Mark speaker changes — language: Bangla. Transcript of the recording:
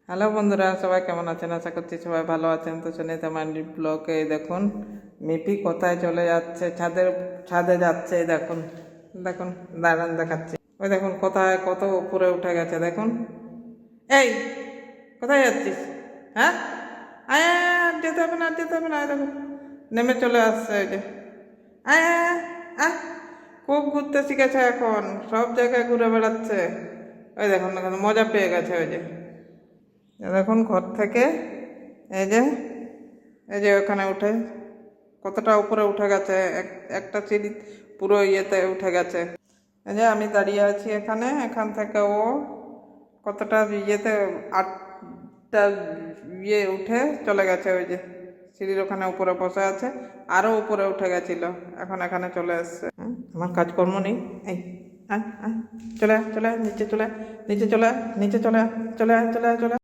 Speaker 1: হ্যালো বন্ধুরা, সবাই কেমন আছেন? আশা করছি সবাই ভালো আছেন। তো সুনিতা মান্ডি ব্লকে দেখুন মিপি কোথায় চলে যাচ্ছে, ছাদে যাচ্ছে। দেখুন দেখুন দাঁড়ান দেখাচ্ছি। ওই দেখুন কোথায় কত উপরে উঠে গেছে দেখুন। এই কোথায় যাচ্ছিস? হ্যাঁ, আয় আয়, আয়, আর যেতে হবে না, আর যেতে হবে না। দেখুন নেমে চলে আসছে। ওই যে আয় আয় আয়, আয়। খুব ঘুরতে শিখেছে এখন, সব জায়গায় ঘুরে বেড়াচ্ছে। ওই দেখুন দেখুন মজা পেয়ে গেছে। ওই যে দেখুন ঘর থেকে এই যে ওখানে উঠে কতটা উপরে উঠে গেছে। একটা সিঁড়ি পুরো ইয়েতে উঠে গেছে। এই যে আমি দাঁড়িয়ে আছি এখানে, এখান থেকে ও কতটা ইয়েতে 8টা উঠে চলে গেছে। ওই যে সিঁড়ির ওখানে উপরে বসে আছে, আরও উপরে উঠে গেছিল, এখন এখানে চলে এসছে। আমার কাজকর্ম নেই। এই আয় আয়, চলে আয়, চলে আয়, নিচে চলে আয়, নিচে চলে আয়, নিচে চলে আয়, চলে আয়, চলে আয়, চলে আয়।